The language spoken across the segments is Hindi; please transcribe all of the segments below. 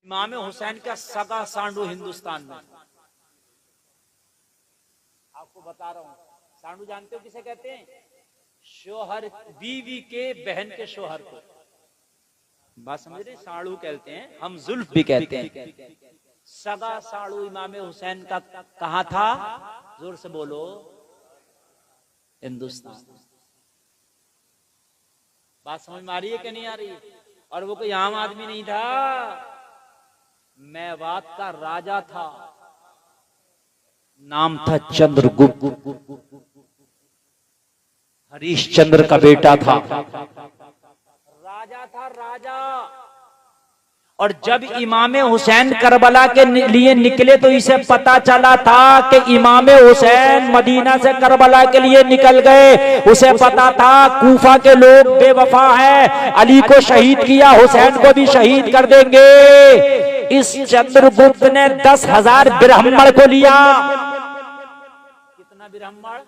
इमाम हुसैन का सगा सांडू हिंदुस्तान में। आपको बता रहा हूं, सांडू जानते हो किसे कहते हैं? शोहर, बीवी के बहन के शोहर को। बात समझ रहे? साड़ू कहते हैं, हम जुल्फ भी कहते हैं। सगा साड़ू इमाम हुसैन का कहां था? जोर से बोलो। हिंदुस्तान। बात समझ में आ रही है कि नहीं आ रही? और वो कोई आम आदमी नहीं था, मेवात का राजा था, नाम था चंद्रगुप्त, हरीशचंद्र का बेटा था, राजा था राजा। और जब इमाम हुसैन करबला के लिए निकले तो इसे पता चला था कि इमाम हुसैन मदीना से करबला के लिए निकल गए। उसे पता था कूफा के लोग बेवफा हैं, अली को शहीद किया, हुसैन को भी शहीद कर देंगे। इस चंद्रगुप्त ने 10,000 ब्राह्मण को लिया। कितना ब्राह्मण?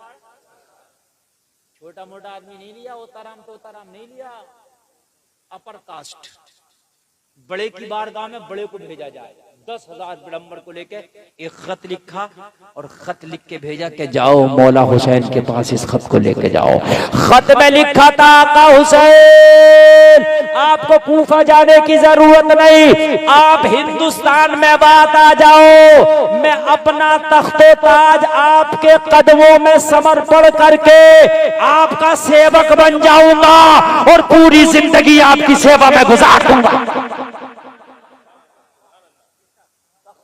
छोटा मोटा आदमी नहीं लिया, ओताराम तो ओताराम नहीं लिया, अपर कास्ट। बड़े की बारगाह में बड़े को भेजा जाए। 10,000 ब्राह्मण को लेके एक खत लिखा और खत लिख के भेजा कि जाओ मौला हुसैन के पास इस खत को लेके जाओ। खत में लिखा था, आका हुसैन आपको कूफा जाने की जरूरत नहीं, आप हिंदुस्तान में बात आ जाओ, मैं अपना तख्तो ताज आपके कदमों में समर्पण करके आपका सेवक बन जाऊंगा और पूरी जिंदगी आपकी सेवा में गुजार दूंगा।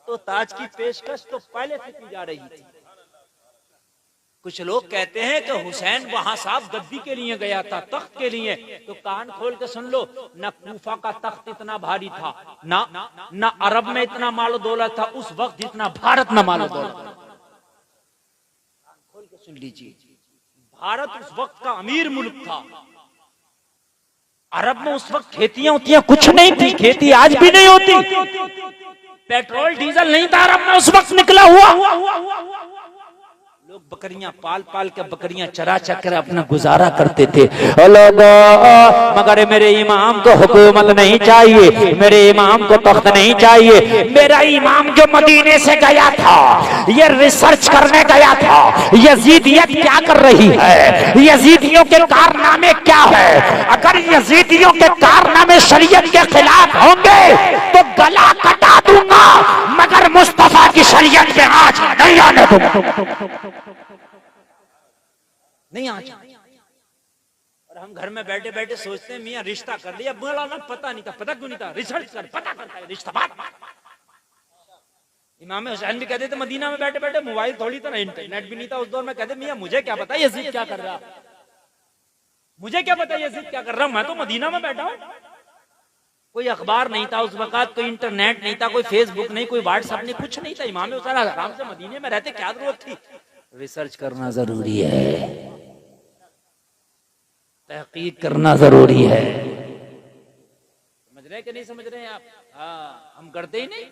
तो ताज की पेशकश तो पहले से की जा रही थी। कुछ लोग कहते हैं कि हुसैन वहां साहब गद्दी के लिए गया था, तख्त के लिए। तो कान खोल के सुन लो, न कूफा का तख्त इतना भारी था, ना अरब में इतना मालो दौलत था उस वक्त जितना भारत में मालो दौलत। कान खोल के सुन लीजिए, भारत उस वक्त का अमीर मुल्क था। अरब में उस वक्त खेतियां होती कुछ नहीं थी, खेती आज भी नहीं होती, पेट्रोल डीजल नहीं था अरब में उस वक्त निकला हुआ। लोग बकरियां पाल पाल के, बकरियां चरा चकर अपना गुजारा करते थे। मगर मेरे इमाम को हुकूमत नहीं चाहिए, मेरे इमाम को तख्त नहीं चाहिए। मेरा इमाम जो मदीने से गया था, ये रिसर्च करने गया था, यजीदियत क्या कर रही है, यजीदियों के कारनामे क्या है। अगर यजीदियों के कारनामे शरीयत के खिलाफ होंगे तो गला कटा दूंगा, मगर मुस्तफा की शरीयत में आज नहीं आने दूंगा, नहीं आ जाए। और हम घर में बैठे बैठे सोचते हैं मियां रिश्ता कर लिया, मौलाना पता नहीं था, पता क्यों नहीं था, रिसर्च कर, पता करता है रिश्ता बात। इमाम हुसैन भी कहते थे मदीना में बैठे बैठे, मोबाइल थोड़ी था ना, इंटरनेट भी नहीं था उस दौर में, कहते मियां मुझे क्या पता यजीद क्या कर रहा, मुझे क्या पता यजीद क्या कर रहा, मैं तो मदीना में बैठा हूं। कोई अखबार नहीं था उस वक्त, कोई इंटरनेट नहीं था, कोई फेसबुक नहीं, कोई व्हाट्सएप नहीं, कुछ नहीं था। इमाम हुसैन आराम से मदीने में रहते, क्या जरूरत थी। रिसर्च करना जरूरी है, तहकीक करना जरूरी है। समझ रहे कि नहीं समझ रहे हैं आप? हाँ, हम करते ही नहीं।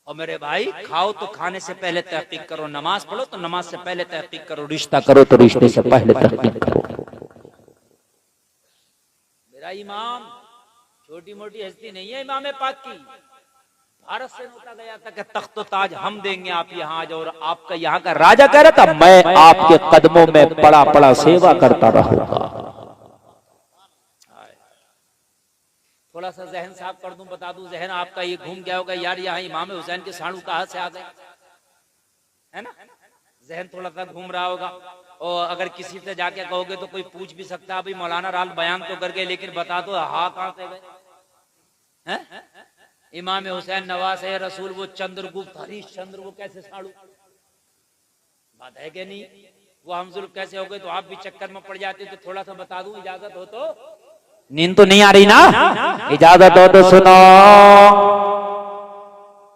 और मेरे भाई, खाओ तो खाने से पहले तहकीक करो, नमाज पढ़ो तो नमाज से पहले तहकीक करो, रिश्ता करो तो रिश्ते से पहले तहकीक करो। मेरा इमाम छोटी मोटी हस्ती नहीं है, इमाम पाक की भारत से नोटा गया था कि तख्त ताज हम देंगे, आप यहाँ आ जाओ। और आपका यहाँ का राजा कह रहा था मैं आपके कदमों में पड़ा पड़ा सेवा करता रहूंगा। थोड़ा सा जहन साफ कर दूं, बता दूं, जहन आपका ये घूम गया होगा यार, यहाँ इमाम हुसैन के साड़ू कहाँ से आ गए, है ना? जहन थोड़ा सा घूम रहा होगा। और अगर किसी से जाके कहोगे तो कोई पूछ भी सकता है, भाई मौलाना राल बयान तो कर गए, लेकिन बता दो हाँ कहाँ से गए। इमाम हुसैन नवासे रसूल, वो चंद्रगुप्त हरीशचंद्र, वो कैसे साड़ू? बात है कि नहीं? वो हम जुल्फ कैसे हो गए? तो आप भी चक्कर में पड़ जाते। तो थोड़ा सा बता दूं, इजाजत हो तो? नींद तो नहीं आ रही ना? इजाजत हो तो सुनो।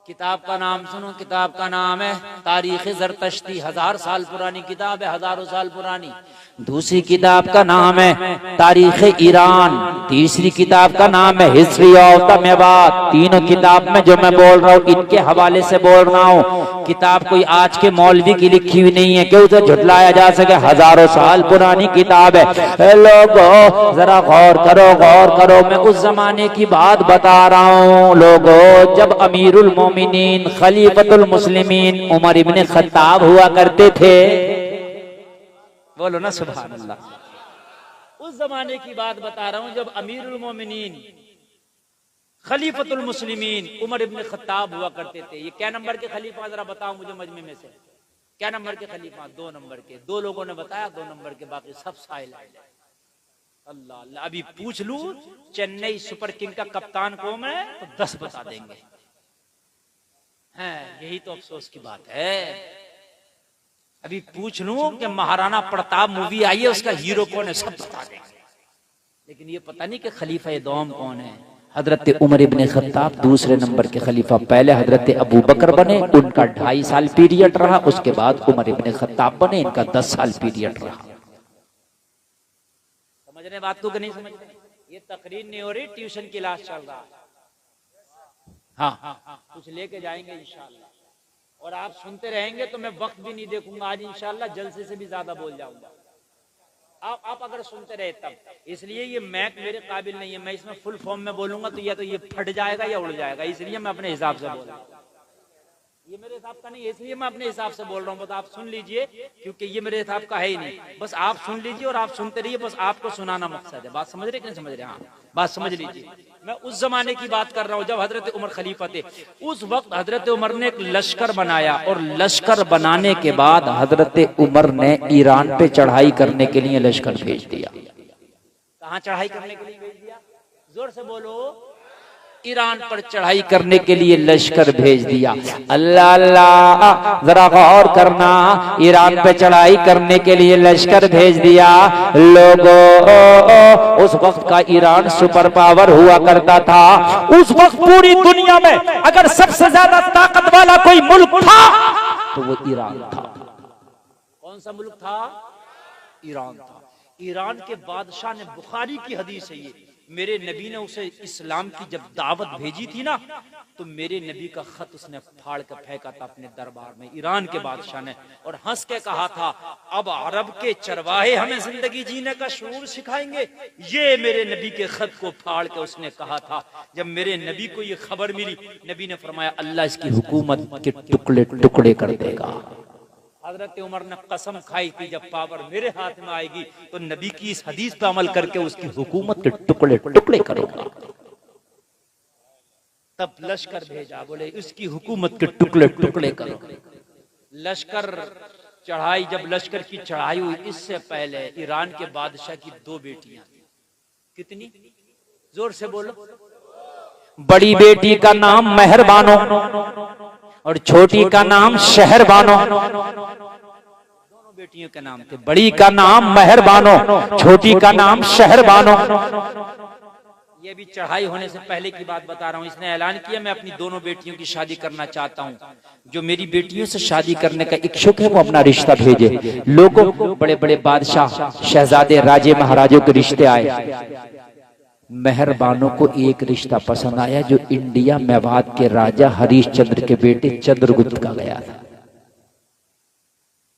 किताब का नाम सुनो, किताब का नाम है तारीख ज़रतश्ती। 1000 साल पुरानी किताब है, हजारों साल पुरानी। दूसरी किताब का नाम है तारीख ईरान, तीसरी किताब का नाम है हिस्ट्री ऑफ द मेवात। तीनों किताब में जो मैं बोल रहा हूँ इनके हवाले से बोल रहा हूँ। किताब कोई आज के मौलवी की लिखी हुई नहीं है कि उसे झुटलाया जा सके, हजारों साल पुरानी किताब है। लोगों जरा गौर करो, गौर करो, मैं उस जमाने की बात बता रहा हूँ। लोगों जब अमीरुल मोमिनीन खलीफतुल मुस्लिमीन उमर इब्ने खत्ताब हुआ करते थे, बोलो ना सुभान अल्लाह। उस जमाने की बात बता रहा हूं जब अमीरुल मोमिनीन खलीफतुल मुस्लिमीन उमर इब्ने खत्ताब हुआ करते थे। ये क्या नंबर के खलीफा जरा बताओ मुझे मजमे में से, क्या नंबर के खलीफा? 2 नंबर के। 2 लोगों ने बताया 2 नंबर के, बाकी सब साइल। अल्लाह अल्लाह, अभी पूछ लूं चेन्नई सुपर किंग का कप्तान कौन है तो 10 बता देंगे। हैं, यही तो अफसोस की बात है। अभी पूछ लूं कि महाराणा प्रताप मूवी आई है उसका हीरो कौन है, सब बता देंगे। लेकिन ये पता नहीं कि खलीफा दोम कौन है। हजरत उमर इब्ने खत्ताब दूसरे नंबर के खलीफा, पहले हजरत अबू बकर बने, उनका 2.5 साल पीरियड रहा, उसके बाद उमर इब्ने खत्ताब बने, इनका 10 साल पीरियड रहा। समझ रहे बात को कि नहीं समझ रहे? ये तकरीर नहीं हो रही, ट्यूशन क्लास चल रहा है। हाँ, कुछ लेके जाएंगे इंशाअल्लाह, और आप सुनते रहेंगे तो मैं वक्त भी नहीं देखूंगा। आज इंशाअल्लाह जलसे से भी ज्यादा बोल जाऊंगा, आप अगर सुनते रहे तब। इसलिए ये मैक मेरे काबिल नहीं है, मैं इसमें फुल फॉर्म में बोलूंगा तो या तो ये फट जाएगा या उड़ जाएगा, इसलिए मैं अपने हिसाब से बोल रहा हूँ। ये मेरे हिसाब का नहीं है, इसलिए मैं अपने हिसाब से बोल रहा हूँ। बस आप सुन लीजिए, क्योंकि ये मेरे हिसाब का है ही नहीं। बस आप सुन लीजिए और आप सुनते रहिए, बस आपको सुनाना मकसद है। बात समझ रहे कि नहीं समझ रहे? हाँ, बात समझ लीजिए। मैं उस जमाने की बात कर रहा हूँ जब हजरत उमर खलीफा थे। उस वक्त हजरत उमर ने एक लश्कर बनाया, और लश्कर बनाने के बाद हजरत उमर ने ईरान पे चढ़ाई करने के लिए लश्कर भेज दिया। कहाँ चढ़ाई करने के लिए भेज दिया? जोर से बोलो। ईरान पर चढ़ाई करने के लिए लश्कर भेज दिया। अल्लाह अल्लाह, जरा गौर करना, ईरान पे चढ़ाई करने के लिए लश्कर भेज दिया। लोगों उस वक्त का ईरान सुपर पावर हुआ करता था। उस वक्त पूरी दुनिया में अगर सबसे ज्यादा ताकत वाला कोई मुल्क था तो वो ईरान था। कौन सा मुल्क था? ईरान था। ईरान के बादशाह ने, बुखारी की हदीस है ये, मेरे नबी ने उसे इस्लाम की जब दावत भेजी थी ना, तो मेरे नबी का खत उसने फाड़ कर फेंका था अपने दरबार में, ईरान के बादशाह ने, और हंस के कहा था अब अरब के चरवाहे हमें जिंदगी जीने का शऊर सिखाएंगे। ये मेरे नबी के खत को फाड़ के उसने कहा था। जब मेरे नबी को ये खबर मिली, नबी ने फरमाया अल्लाह इसकी हुकूमत के टुकड़े टुकड़े कर देगा। हजरत उमर ने कसम खाई थी जब पावर मेरे हाथ में आएगी तो नबी की इस हदीस पर अमल करके उसकी हुकूमत के टुकड़े टुकड़े करूंगा। तब लश्कर भेजा, बोले उसकी हुकूमत के टुकड़े टुकड़े करो। लश्कर चढ़ाई, जब लश्कर की चढ़ाई हुई, इससे पहले ईरान के बादशाह की 2 बेटियां। कितनी? जोर से बोलो। बड़ी बेटी का नाम मेहरबानो और छोटी का नाम शहरबानो। दोनों बेटियों के नाम थे, बड़ी का नाम मेहरबानो, छोटी का नाम शहरबानो। ये भी चढ़ाई होने से पहले की बात बता रहा हूँ। इसने ऐलान किया मैं अपनी दोनों बेटियों की शादी करना चाहता हूँ, जो मेरी बेटियों से शादी करने का इच्छुक है वो अपना रिश्ता भेजे। लोगों, बड़े बड़े बादशाह, शहजादे, राजे, महाराजों के रिश्ते आए। मेहरबानों को एक रिश्ता पसंद आया जो इंडिया मेवात के राजा हरिश्चंद्र के बेटे चंद्रगुप्त का गया था।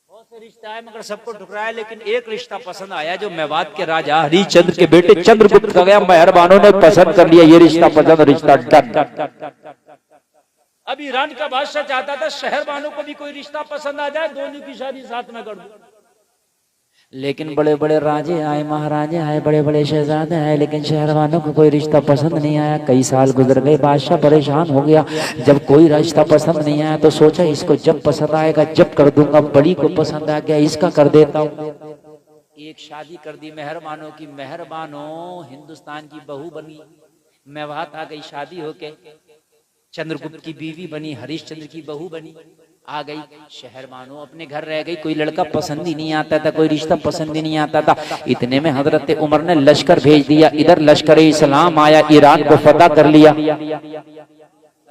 बहुत से रिश्ते आए मगर सबको ठुकराया, लेकिन एक रिश्ता पसंद आया जो मेवात के राजा हरिश्चंद्र के बेटे चंद्रगुप्त का गया। मेहरबानों ने पसंद कर लिया, ये रिश्ता पसंद, रिश्ता डन। अब ईरान का बादशाह चाहता था शहरबानों को भी कोई रिश्ता पसंद आ जाए, दोनों की शादी साथ में कर दो। लेकिन बड़े बड़े राजे आए, महाराजे आए, बड़े बड़े शहजादे आए, लेकिन शहरवानों को कोई रिश्ता पसंद नहीं आया। कई साल गुजर गए, बादशाह परेशान हो गया। जब कोई रिश्ता पसंद नहीं आया तो सोचा इसको जब पसंद आएगा जब कर दूंगा। बड़ी को पसंद आ गया, इसका कर देता हूँ। एक शादी कर दी मेहरबानों की। मेहरबानों हिंदुस्तान की बहू बनी, मेवात आ गई शादी होके। चंद्रगुप्त की बीवी बनी, हरिश्चंद्र की बहू बनी, आ गई। शहरबानो अपने घर रह गई। कोई लड़का पसंद ही नहीं आता था, कोई रिश्ता पसंद ही नहीं आता था। इतने में हजरत उमर ने लश्कर भेज दिया। इधर लश्कर इस्लाम आया, ईरान को फतह कर लिया।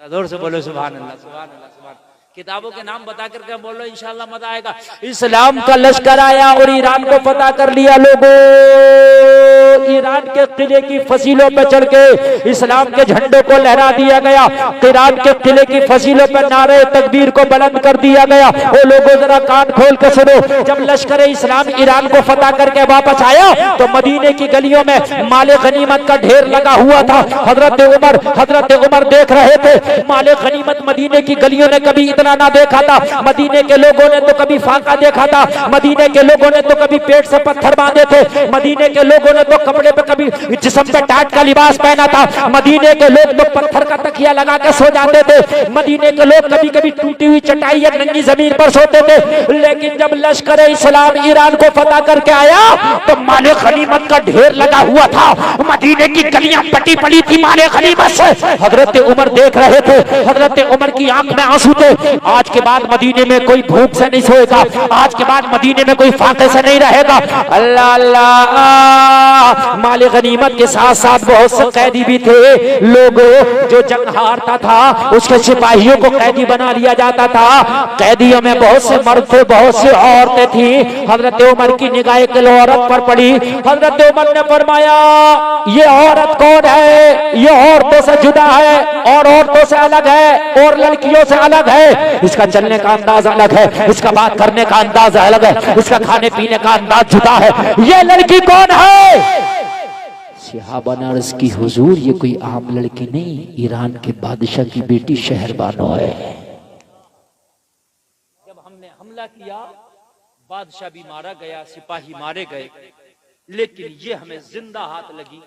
जोर से बोलो सुभान अल्लाह, सुभान अल्लाह, सुभान। किताबों के नाम बता करके बोलो, इंशाल्लाह मजा आएगा। इस्लाम का लश्कर आया और ईरान को फतह कर लिया। लोगों, ईरान के किले की फसीलों पर चढ़ के इस्लाम के झंडों को लहरा दिया गया। ईरान के किले की फसीलों पर नारे तकबीर को बुलंद कर दिया गया। वो लोगों जरा कान खोल के सुनो, जब लश्कर इस्लाम ईरान को फतह करके वापस आया तो मदीने की गलियों में माले गनीमत का ढेर लगा हुआ था। हजरत उमर देख रहे थे माले गनीमत। मदीने की गलियों ने कभी इतना ना देखा था। मदीने के लोगों ने तो कभी फाका देखा था। मदीने के लोगों ने तो कभी पेट से पत्थर बांधे थे। मदीने के लोगों ने तो कपड़े पे कभी जिस्म पे टाट का लिबास पहना था। मदीने के लोग तो पत्थर का तकिया लगा के सो जाते थे। मदीने के लोग कभी कभी टूटी हुई चटाई या नंगी जमीन पर सोते थे। लेकिन जब लश्कर इस्लाम ईरान को फतह करके आया तो माले गनीमत का ढेर लगा हुआ था। मदीने की गलियां पटी पड़ी थी माले गनीमत से। हजरत उमर देख रहे थे। हजरत उमर की आंख में आंसू थे। आज के बाद मदीने में कोई भूख से नहीं सोएगा। आज के बाद मदीने में कोई फाके से नहीं रहेगा। अल्लाह अल्लाह। माले गनीमत के साथ साथ बहुत से कैदी भी थे। लोगों, जो जंग हारता था उसके सिपाहियों को कैदी बना लिया जाता था। कैदियों में बहुत से मर्द थे, बहुत सी औरतें थी। हजरत उमर की निगाह एक औरत पर पड़ी। हजरत उमर ने फरमाया, ये औरत कौन है? ये औरतों से जुदा है और औरतों से अलग है और लड़कियों से अलग है। इसका चलने का अंदाज अलग है, इसका बात करने का अंदाज अलग है, इसका खाने पीने का अंदाज जुदा है। ये लड़की कौन है? सहाबा ने अर्ज की, हुजूर ये कोई आम लड़की नहीं, ईरान के बादशाह की बेटी शहरबानो है। जब हमने हमला किया, बादशाह भी मारा गया, सिपाही मारे गए, लेकिन ये हमें जिंदा हाथ लगी।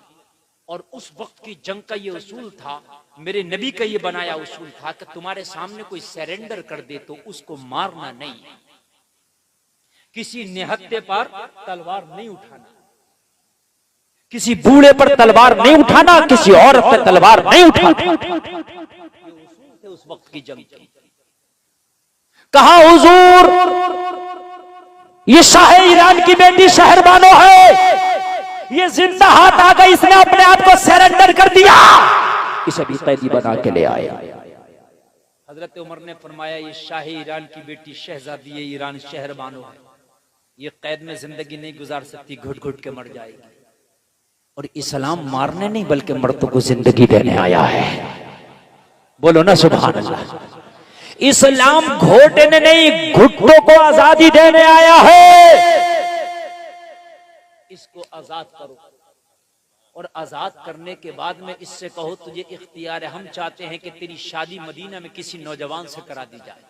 और उस वक्त की जंग का ये उसूल था, मेरे नबी का ये बनाया उसूल था कि तुम्हारे सामने कोई सरेंडर कर दे तो उसको मारना नहीं, किसी निहत्ते पर तलवार नहीं उठाना, किसी बूढ़े पर तलवार नहीं उठाना, किसी औरत पर तलवार नहीं उठाना। ये उसूल थे उस वक्त की जंग की। कहा हुजूर ये शाह ईरान की बेटी शहरबानो है, ये जिंदा हाथ आ गई, इसने अपने आप को सरेंडर कर दिया, इसे भी कैदी बना के ले आया। हजरत उमर ने फरमाया, ये शाह ईरान की बेटी शहजादी ईरान शहरबानो है, ये कैद में जिंदगी नहीं गुजार सकती, घुट घुट के मर जाएगी। और इस्लाम मारने नहीं बल्कि मर्दों को जिंदगी देने आया है। बोलो ना सुभान अल्लाह। इस्लाम घोटने नहीं, घुटनों को आजादी देने आया है। इसको आजाद करो और आजाद करने के बाद में इससे कहो तुझे इख्तियार है, हम चाहते हैं कि तेरी शादी मदीना में किसी नौजवान से करा दी जाए,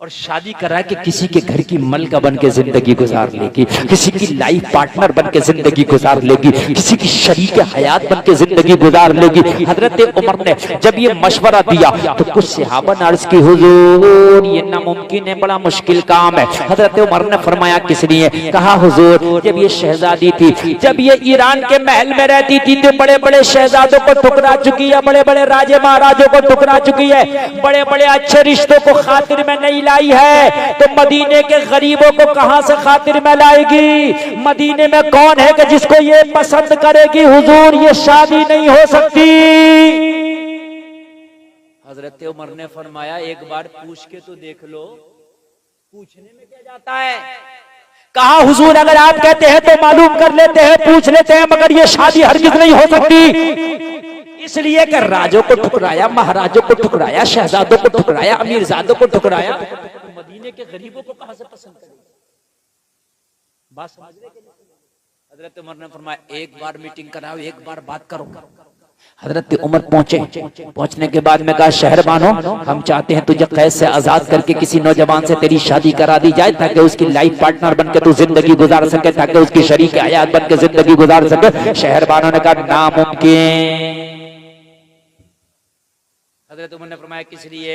और शादी करा के किसी के घर की मलका बन के जिंदगी गुजार लेगी, किसी की लाइफ पार्टनर बन के जिंदगी गुजार लेगी, किसी की शरीक हयात बन के जिंदगी गुजार लेगी। हजरत उमर ने जब ये मशवरा दिया तो कुछ सहाबा ने अर्ज की, हुजूर ये नामुमकिन है, बड़ा मुश्किल काम है। हजरत उमर ने फरमाया, किस लिए? कहा हुजूर जब ये शहजादी थी, जब ये ईरान के महल में रहती थी तो बड़े बड़े शहजादों को ठुकरा चुकी है, बड़े बड़े राजे महाराजों को ठुकरा चुकी है, बड़े बड़े अच्छे रिश्तों को खातिर में नहीं लाई है, तो मदीने के गरीबों को कहां से खातिर में लाएगी? मदीने में कौन है कि जिसको ये पसंद करेगी? हुजूर ये शादी नहीं हो सकती। हजरत उमर ने फरमाया, एक बार पूछ के तो देख लो, पूछने में क्या जाता है? कहा हुजूर अगर आप कहते हैं तो मालूम कर लेते हैं, पूछ लेते हैं, मगर ये शादी हरगिज नहीं हो सकती। इसलिए कि राजों को ठुकराया, महाराजों को ठुकराया, शहजादों को ठुकराया, अमीरजादों को ठुकराया, तो मदीने के गरीबों को कहां से पसंद करेगा? बात समझ रहे? हजरत उमर ने फरमाया, एक बार मीटिंग कराओ, एक बार बात करो। हजरत उमर पहुंचे, पहुंचने के बाद में कहा, शहरबानो हम चाहते हैं तुझे कैद से आजाद करके किसी नौजवान से तेरी शादी करा दी जाए, ताकि उसकी लाइफ पार्टनर बनकर तू जिंदगी गुजार सके, ताकि उसकी शरीक हयात बनकर जिंदगी गुजार सके। शहरबानो ने कहा, नामुमकिन। हजरत उमर ने फरमाया, किस लिए?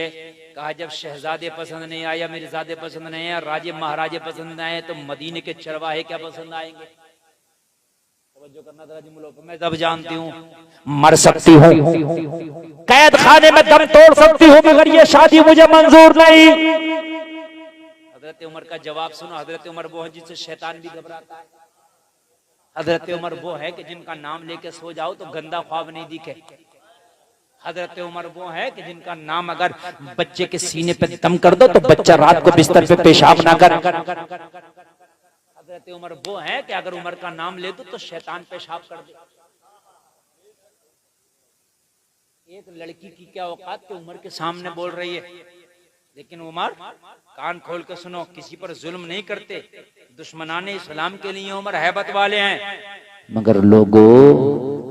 कहा जब शहजादे पसंद नहीं आए, मिर्जादे पसंद नहीं आए, राजे महाराजे पसंद नहीं आए, तो मदीने के चरवाहे क्या पसंद आएंगे? जो करना था मैं जब जानती हूँ मर सकती हूँ, कैद खाने में दम तोड़ सकती हूँ, मगर ये शादी मुझे मंजूर नहीं। हजरत उमर का जवाब सुनो। हजरत उमर वो है जिससे शैतान भी घबराता है। हजरत उमर वो है कि जिनका नाम लेके सो जाओ तो गंदा ख्वाब नहीं दिखे। हजरत उमर वो है कि जिनका नाम अगर बच्चे के सीने पे दम कर दो तो बच्चा रात को बिस्तर पे पेशाब ना कर। हजरत उमर वो है कि अगर उमर का नाम ले दो तो शैतान पेशाब कर दे। एक लड़की की क्या औकात कि उमर के सामने बोल रही है, लेकिन उमर कान खोल के सुनो, किसी पर जुल्म नहीं करते, दुश्मनाने इस्लाम के लिए उमर हैबत वाले हैं। मगर लोगों,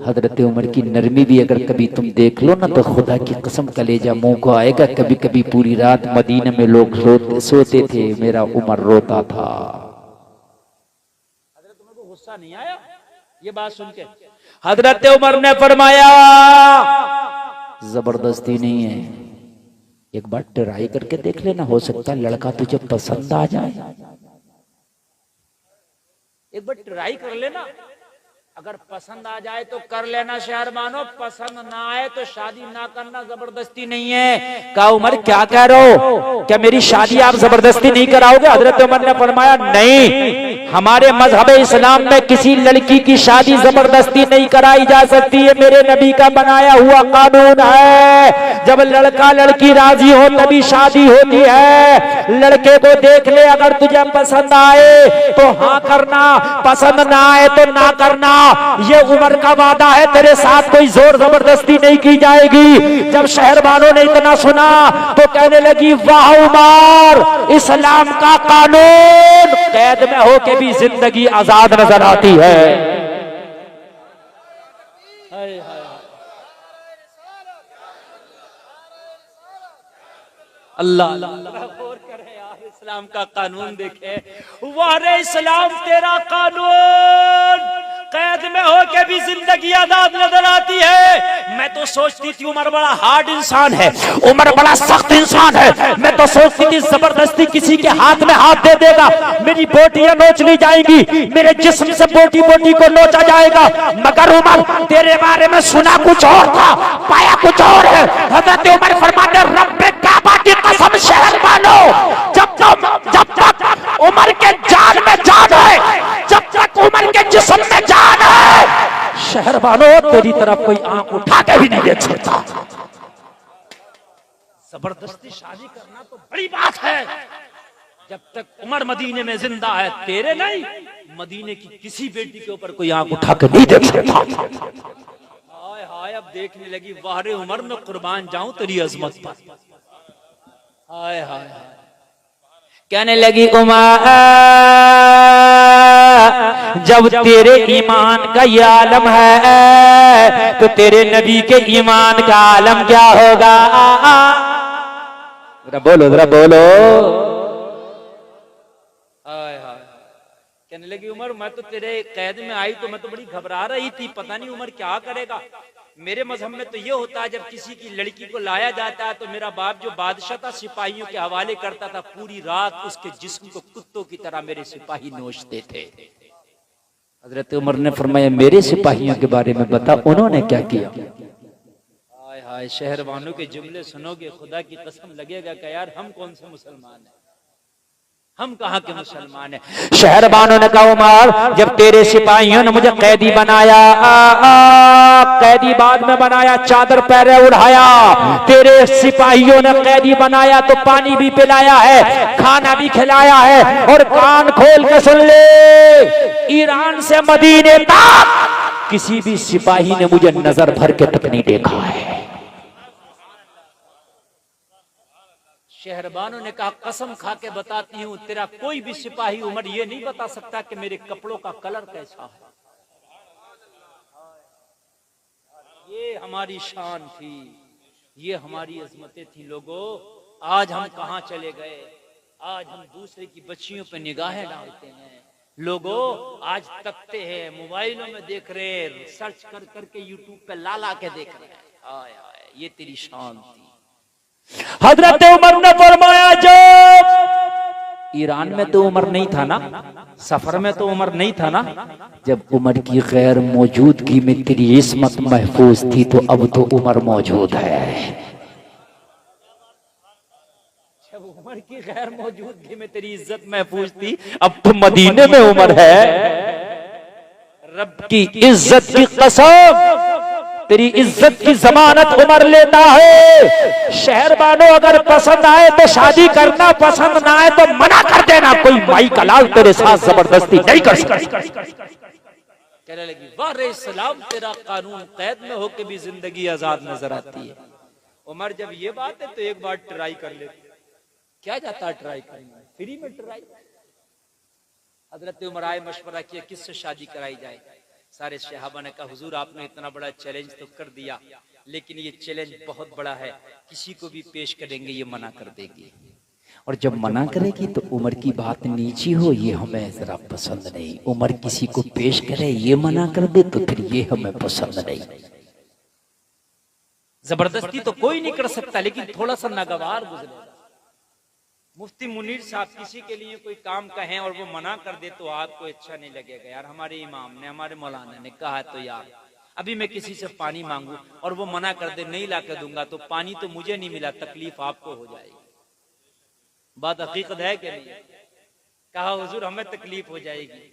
हजरत उमर की नरमी भी अगर कभी तुम देख लो ना तो खुदा की कसम कलेजा मुंह को आएगा। कभी कभी पूरी रात मदीने में लोग सोते थे, मेरा उमर रोता था। हजरत उमर को गुस्सा नहीं आया ये बात सुन के? हजरत उमर ने फरमाया जबरदस्ती नहीं है, एक बार ट्राई करके देख लेना, हो सकता है लड़का तुझे पसंद आ जाए। एक बार ट्राई कर लेना, अगर पसंद आ जाए तो कर लेना शहर मानो, पसंद ना आए तो शादी ना करना, जबरदस्ती नहीं है। कहा उमर क्या कह रहे हो, क्या मेरी शादी आप जबरदस्ती नहीं कराओगे? हजरत उमर ने फरमाया नहीं, हमारे मजहब इस्लाम में किसी लड़की की शादी जबरदस्ती नहीं कराई जा सकती है, मेरे नबी का बनाया हुआ कानून है। जब लड़का लड़की राजी हो तभी शादी होती है। लड़के को देख ले, अगर तुझे पसंद आए तो हाँ करना, पसंद ना आए तो ना करना। ये उमर का वादा है, तेरे साथ कोई जोर जबरदस्ती नहीं की जाएगी। जब शहरबानों ने इतना सुना तो कहने लगी वाह उमर, इस्लाम का कानून, कैद में हो के भी जिंदगी आजाद नजर आती है। अल्लाह गौर करे यार, इस्लाम का कानून देखे। वारे इस्लाम तेरा कानून, कैद में होके भी जिंदगी आजाद नजर आती है। मैं तो सोचती थी उमर बड़ा हार्ड इंसान है, उमर बड़ा सख्त इंसान है। मैं तो सोचती थी जबरदस्ती किसी के हाथ में हाथ दे देगा, मेरी बोटियां नोच ली जाएंगी, मेरे जिस्म से बोटी बोटी को नोचा जाएगा। मगर उमर, तेरे बारे में सुना कुछ और था, पाया कुछ और है। हजरत उमर फरमाते रब्बे काबा की कसम शहर मानो, जब तक उमर के जान में जान है, जब तक उमर के जिस्म में जान है, शहर मानो तेरी तरफ कोई आंख उठा के भी नहीं देख सकता। जबरदस्ती शादी करना तो बड़ी बात है। जब तक उमर मदीने में जिंदा है, तेरे नहीं, मदीने की किसी बेटी के ऊपर कोई आंख उठा के नहीं देख सकता। हाय हाय, अब देखने लगी वारे उमर, में कुर्बान जाऊं तेरी अजमत पर। हाय हाय, कहने लगी उमर, जब तेरे ईमान का ये आलम है तो तेरे नबी के ईमान का आलम क्या होगा? जरा बोलो, जरा बोलो। हाय हाय, कहने लगी उमर, मैं तो तेरे कैद में आई तो मैं तो बड़ी घबरा रही थी, पता नहीं उमर क्या करेगा। मेरे मजहब में तो ये होता है, जब किसी की लड़की को लाया जाता है तो मेरा बाप जो बादशाह था सिपाहियों के हवाले करता था, पूरी रात उसके जिस्म को कुत्तों की तरह मेरे सिपाही नोचते थे। हजरत उमर ने फरमाया मेरे सिपाहियों के बारे में बता, उन्होंने क्या किया? हाय हाय, शहरवानों के जुमले सुनोगे खुदा की कसम लगेगा कि यार हम कौन से मुसलमान हैं, हम कहाँ के मुसलमान हैं। शहरबानों ने कहा उमर, जब तेरे सिपाहियों ने मुझे कैदी बनाया, कैदी बाद में बनाया, चादर पैरे उड़ाया, तेरे सिपाहियों ने कैदी बनाया तो पानी भी पिलाया है, खाना भी खिलाया है। और कान खोल के सुन ले, ईरान से मदीने तक किसी भी सिपाही ने मुझे नजर भर के तक नहीं देखा है। शहरबानों ने कहा कसम खा के बताती हूँ, तेरा कोई भी सिपाही उमर ये नहीं बता सकता कि मेरे कपड़ों का कलर कैसा है। ये हमारी शान थी, ये हमारी अजमतें थी। लोगों, आज हम कहाँ चले गए? आज हम दूसरे की बच्चियों पे निगाहें डालते हैं। लोगों, आज तकते हैं, मोबाइलों में देख रहे हैं, सर्च कर करके यूट्यूब पे ला ला के देख रहे हैं। हाय हाय, ये तेरी शान थी। हजरत उमर ने फरमाया, जब ईरान में तो उमर नहीं था ना, सफर में तो उमर नहीं था ना, जब उमर की गैर मौजूदगी में तेरी इस्मत महफूज थी तो अब तो उमर मौजूद है। जब उमर की गैर मौजूदगी में तेरी इज्जत महफूज थी, अब तो मदीने में उमर है। रब की इज्जत की कसम, तेरी इज्जत की जमानत उमर लेता है। शहरबानो अगर पसंद आए तो शादी करना, पसंद ना आए तो मना कर देना। कोई माई का लाल तेरे साथ जबरदस्ती नहीं कर सकता। कहने लगी वाह रे सलाम, तेरा कानून कैद में होके भी जिंदगी आजाद नजर आती है। उमर जब ये बात है तो एक बार ट्राई कर ले, क्या जाता है ट्राई करना, फ्री में ट्राई। हजरत उमर आए, मशवरा किया किससे शादी कराई जाए। सारे सहाबा ने कहा हुजूर आपने इतना बड़ा चैलेंज तो कर दिया, लेकिन ये चैलेंज बहुत बड़ा है, किसी को भी पेश करेंगे ये मना कर देगी। और जब मना करेगी तो उमर की बात नीची हो, ये हमें जरा पसंद नहीं। उमर किसी को पेश करे, ये मना कर दे तो फिर ये हमें पसंद नहीं। जबरदस्ती तो कोई नहीं कर सकता, लेकिन थोड़ा सा नागवार गुजरेगा। मुफ्ती मुनीर साहब किसी के लिए कोई काम कहें और वो मना कर दे तो आपको अच्छा नहीं लगेगा। यार हमारे इमाम ने, हमारे मौलाना ने कहा है, तो यार अभी मैं किसी से पानी मांगू और वो मना कर दे नहीं ला के दूंगा तो पानी तो मुझे नहीं मिला, तकलीफ आपको हो जाएगी। बात हकीकत है कि नहीं? कहा हुजूर हमें तकलीफ हो जाएगी।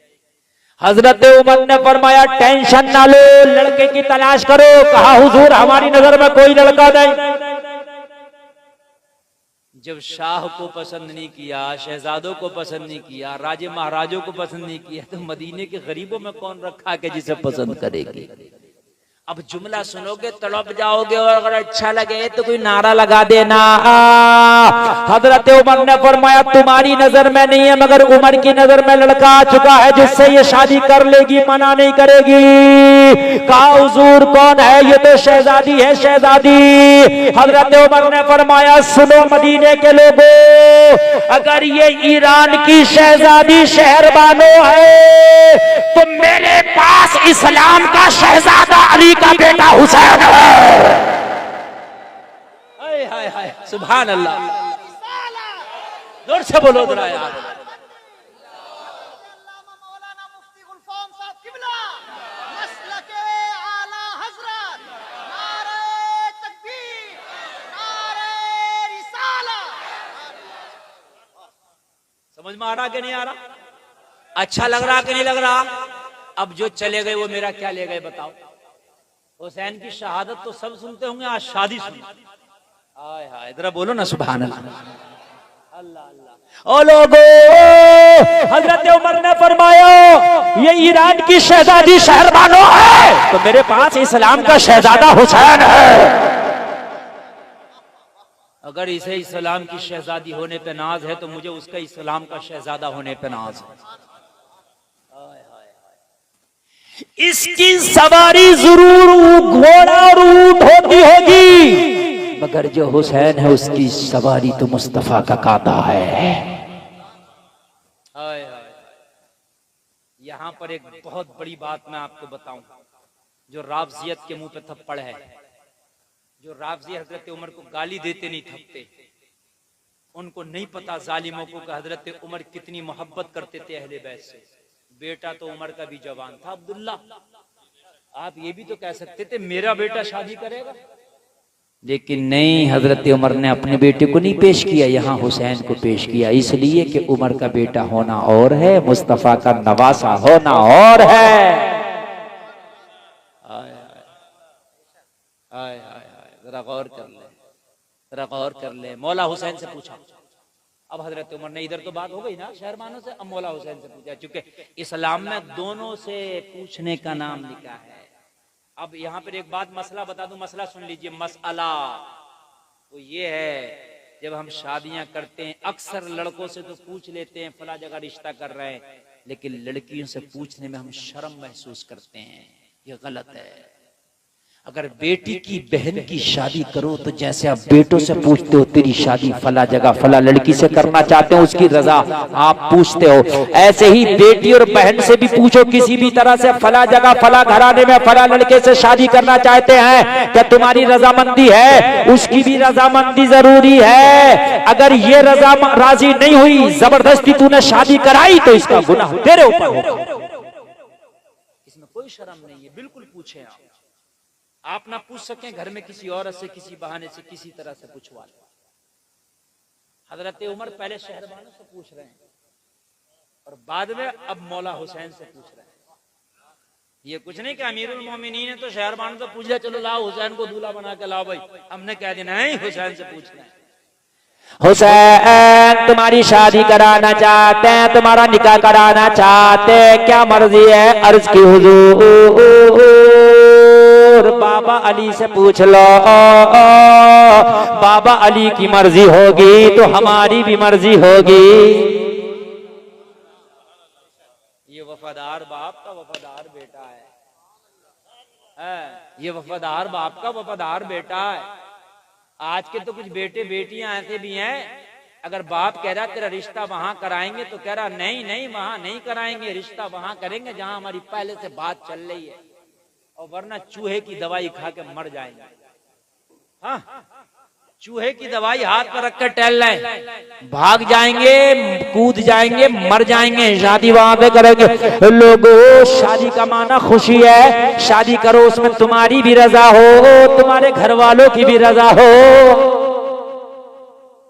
हजरत उमर ने फरमाया टेंशन ना लो, लड़के की तलाश करो। कहा हुजूर हमारी नजर में कोई लड़का नहीं। जब शाह को पसंद नहीं किया, शहजादों को पसंद नहीं किया, राजे महाराजों को पसंद नहीं किया, तो मदीने के गरीबों में कौन रखा कि जिसे पसंद करेगी। अब जुमला सुनोगे तड़प जाओगे, और अगर अच्छा लगे तो कोई नारा लगा देना। हजरत उमर ने फरमाया तुम्हारी नजर में नहीं है, मगर उमर की नजर में लड़का आ चुका है जिससे ये शादी कर लेगी, मना नहीं करेगी। कहा हुजूर कौन है? ये तो शहजादी है, शहजादी। हजरत उमर ने फरमाया सुनो मदीने के लोगों, अगर ये ईरान की शहजादी शहरबानो है तो मेरे पास इस्लाम का शहजादा अली का बेटा हुसैन है। हाय हाय हाय, सुभान अल्लाह, जोर से बोलो जरा यार। समझ में आ रहा कि नहीं आ रहा? अच्छा लग रहा कि नहीं लग रहा? अब जो चले गए वो मेरा क्या ले गए बताओ। हुसैन की शहादत तो सब सुनते होंगे, आज शादी सुनी। हाय हाय, जरा बोलो ना सुभान अल्लाह। अल्लाह अल्लाह। ओ लोगों, हजरत उमर ने फरमाया ये ईरान की शहजादी शहरबानो है तो मेरे पास इस्लाम का शहजादा हुसैन है। अगर इसे इस्लाम की शहजादी होने पे नाज है तो मुझे उसका इस्लाम का शहजादा होने पे नाज है। इसकी सवारी जरूर घोड़ा और ऊंट होती होगी, मगर जो हुसैन है उसकी सवारी तो मुस्तफा का कांधा है। हाय हाय, यहाँ पर एक बहुत बड़ी बात मैं आपको बताऊं, जो राफजियत के मुंह पे थप्पड़ है। जो राफजी हजरत उमर को गाली देते नहीं थकते, उनको नहीं पता जालिमों को कि हजरत उमर कितनी मोहब्बत करते थे अहले बैत से। बेटा तो उमर का भी जवान था, अब्दुल्ला। आप ये भी तो कह सकते थे मेरा बेटा शादी करेगा, लेकिन नहीं, हजरत उमर ने अपने बेटे को नहीं पेश किया, यहाँ हुसैन को पेश किया। इसलिए कि उमर का बेटा होना और है, मुस्तफा का नवासा होना और है। आय आय आय, जरा गौर कर ले, जरा गौर कर ले। मौला हुसैन से पूछा। अब हजरत उमर ने, इधर तो बात हो गई ना शहरबानों से, अब मौला हुसैन से पूछा, क्योंकि इस्लाम में दोनों से पूछने का नाम लिखा है। अब यहाँ पर एक बात मसला बता दूं, मसला सुन लीजिए। मसला वो ये है, जब हम शादियां करते हैं अक्सर लड़कों से तो पूछ लेते हैं फला जगह रिश्ता कर रहे हैं, लेकिन लड़कियों से पूछने में हम शर्म महसूस करते हैं। ये गलत है। अगर बेटी की बहन की शादी करो तो जैसे आप बेटों से पूछते हो तेरी शादी फला जगह फला लड़की से करना चाहते हो, उसकी रजा आप पूछते हो, ऐसे ही बेटी और बहन से भी पूछो किसी भी तरह से फला जगह फला घराने में फला लड़के से शादी करना चाहते हैं, क्या तुम्हारी रजामंदी है? उसकी भी रजामंदी जरूरी है। अगर ये रजा राजी नहीं हुई, जबरदस्ती तूने शादी कराई तो इसका गुनाह तेरे ऊपर होगा। इसमें कोई शर्म नहीं है, बिल्कुल पूछे आप ना पूछ सकें घर में किसी औरत से, किसी बहाने से, किसी तरह से पूछवा लें। हजरत उमर पहले शहरबानों से पूछ रहे हैं और बाद में अब मौला हुसैन से पूछ रहे हैं। ये कुछ नहीं कि अमीरुल मोमिनीन है तो शहरबान से पूछ लिया, चलो लाओ हुसैन को दूल्हा बना के लाओ भाई, हमने कह दिया नहीं, हुसैन से पूछना है। हुसैन तुम्हारी शादी कराना चाहते हैं, तुम्हारा निकाह कराना चाहते हैं, क्या मर्जी है? अर्ज की हुजूर बाबा अली से पूछ लो, बाबा अली की मर्जी होगी तो हमारी भी मर्जी होगी। ये वफादार बाप का वफादार बेटा है, ये वफादार बाप का वफादार बेटा है। आज के तो कुछ बेटे बेटियां ऐसे भी हैं, अगर बाप कह रहा तेरा रिश्ता वहां कराएंगे तो कह रहा नहीं नहीं वहां नहीं कराएंगे, रिश्ता वहां करेंगे जहां हमारी पहले से बात चल रही है, और वरना चूहे की दवाई खा के मर जाएंगे। हाँ, चूहे की दवाई हाथ पर रखकर टहल रहे, भाग जाएंगे, कूद जाएंगे, मर जाएंगे, शादी वहां पे करेंगे। लोगों शादी का माना खुशी है, शादी करो उसमें तुम्हारी भी रजा हो, तुम्हारे घर वालों की भी रजा हो,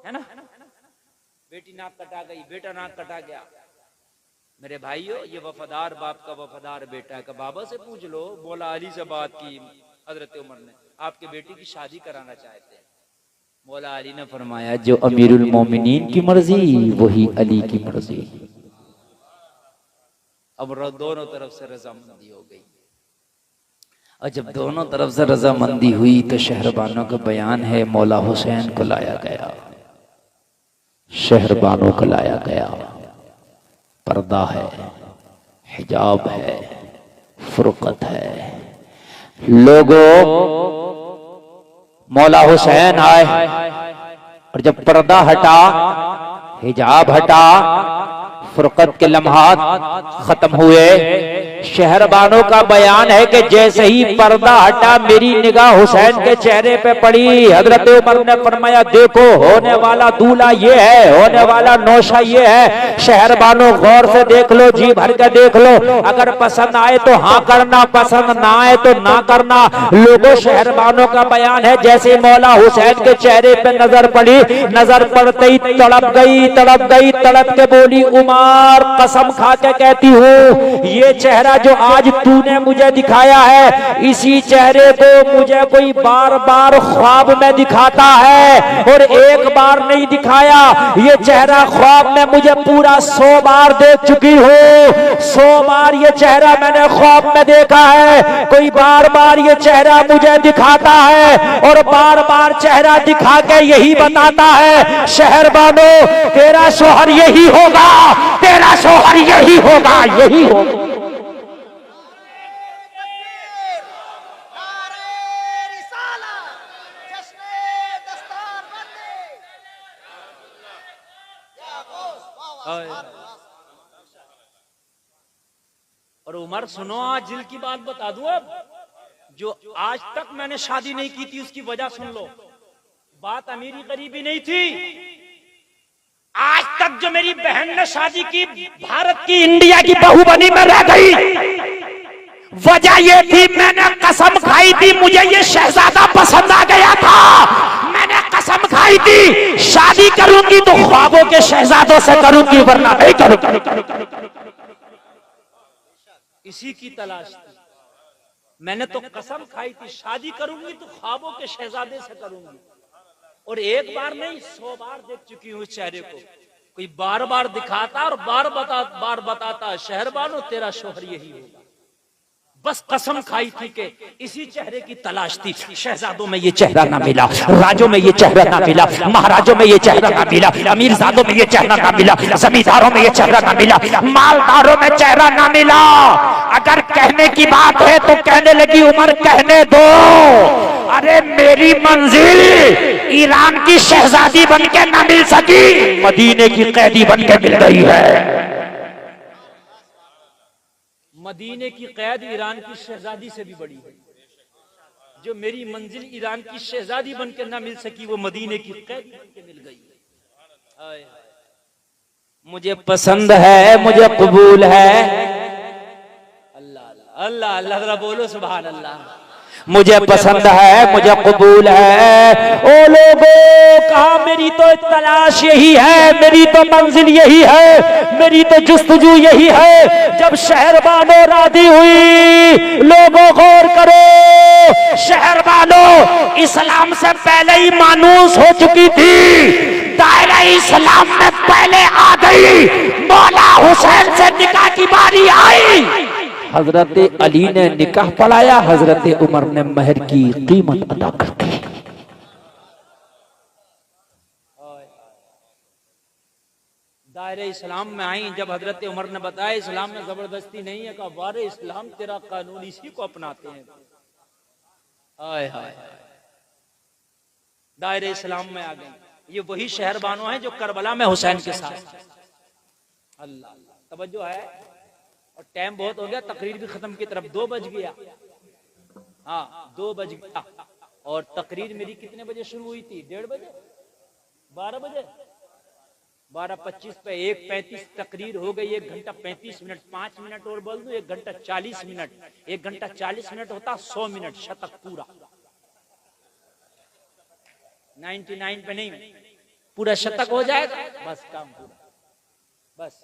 है ना? बेटी नाक कटा गई, बेटा नाक कटा गया, मेरे भाइयों ये वफादार बाप का वफादार बेटा है। बाबा से पूछ लो, बोला अली से बात की हजरत उमर ने, आपके बेटी की शादी कराना चाहते हैं। मौला अली ने फरमाया जो अमीरुल मोमिनीन की मर्जी वही अली की मर्जी। अब दोनों तरफ से रजामंदी हो गई, और जब दोनों तरफ से रजामंदी हुई तो शहरबानों का बयान है, मौला हुसैन को लाया गया, शहरबानों को लाया गया, पर्दा है, हिजाब है, फुरकत है। लोगों मौला हुसैन आए, और जब पर्दा हटा, हिजाब हटा, फुरकत के लम्हात खत्म हुए, शहरबानों का बयान है कि जैसे ही पर्दा हटा मेरी निगाह हुसैन के चेहरे पे पड़ी। हजरत उमर ने फरमाया देखो होने वाला दूल्हा ये है, होने वाला नौशा ये है। शहरबानों गौर से देख लो, जी भर के देख लो, अगर पसंद आए तो हाँ करना, पसंद ना आए तो ना करना। लोगों शहरबानों का बयान है जैसे मौला हुसैन के चेहरे पे नजर पड़ी, नजर पड़ते ही तड़प गई, तड़प गई, तड़प के बोली उमर कसम खा के कहती हूँ ये चेहरा जो आज तूने मुझे दिखाया है, इसी चेहरे को मुझे कोई बार बार ख्वाब में दिखाता है, और एक बार नहीं दिखाया, ये चेहरा ख्वाब में मुझे पूरा 100 बार देख चुकी हूँ। 100 बार ये चेहरा मैंने ख्वाब में देखा है। कोई बार बार ये चेहरा मुझे दिखाता है, और बार बार चेहरा दिखा के यही बताता है शहरबानो तेरा शोहर यही होगा, तेरा शोहर यही होगा, यही होगा। और उमर सुनो, आज दिल की बात बता दूं, अब जो आज तक मैंने शादी नहीं की थी उसकी वजह सुन लो। बात अमीरी गरीबी नहीं थी, आज तक जो मेरी बहन ने शादी की भारत की इंडिया की बहू बनी में रह गई, वजह ये थी मैंने कसम खाई थी, मुझे ये शहजादा पसंद आ गया था, मैंने कसम खाई थी शादी करूंगी तो ख्वाबों के शहजादों से करूंगी वरना नहीं करूंगी। इसी की तलाश थी, मैंने तो कसम खाई थी शादी करूंगी तो ख्वाबों के शहजादे से करूंगी, और एक बार नहीं 100 बार देख चुकी हूँ इस चेहरे को। कोई बार बार दिखाता और बार बताता शहरबानो तेरा शोहर यही होगा। बस कसम खाई थी कि इसी चेहरे की तलाश थी। शहजादों में ये चेहरा ना मिला, राजों में ये चेहरा ना मिला, महाराजों में ये चेहरा ना मिला, अमीरजादों में ये चेहरा ना मिला, जमींदारों में ये चेहरा ना मिला, मालदारों में चेहरा ना मिला। अगर कहने की बात है तो कहने लगी उमर कहने दो, अरे मेरी मंजिल ईरान की शहजादी बनके ना मिल सकी, मदीने की कैदी बनके मिल रही है। मदीने की कैद ईरान की शहजादी से भी बड़ी है। जो मेरी मंजिल ईरान की शहजादी बनकर ना मिल सकी, वो मदीने की कैद बनकर मिल गई। मुझे पसंद है, मुझे कबूल है। अल्लाह अल्लाह अल्लाह, जरा बोलो सुभान अल्लाह। मुझे पसंद है, मुझे कबूल है। ओ लोगों, कहा मेरी तो तलाश यही है, मेरी तो मंजिल यही है, मेरी तो जुस्तजू यही है। जब शहरबानो राजी हुई, लोगों गौर करो, शहरबानो इस्लाम से पहले ही मानूस हो चुकी थी, दायरा इस्लाम में पहले आ गई। मौला हुसैन से निकाह की बारी आई, हजरत अली ने निकाह पढ़ाया, हजरत उमर ने महर की कीमत अदा कर दी। दायरे इस्लाम में आई। जब हजरत उमर ने बताया इस्लाम में जबरदस्ती नहीं है, कहा वारे इस्लाम तेरा कानून, इसी को अपनाते हैं। हाय हाय, दायरे इस्लाम में आ गए। ये वही शहरबानो है जो करबला में हुसैन के साथ। अल्लाह, तवज्जो है। और टाइम बहुत हो गया, तकरीर भी खत्म की तरफ 2 बज गया। हाँ 2 बज गया। और तकरीर मेरी कितने बजे शुरू हुई थी? 1:30 बजे, 12 बजे, 12:25 पे 1:35 तकरीर हो गई। 1 घंटा 35 मिनट, 5 मिनट और बोल दूं 1 घंटा 40 मिनट। 1 घंटा 40 मिनट होता 100 मिनट, शतक पूरा। 99 पे नहीं, पूरा शतक हो जाएगा, बस काम पूरा। बस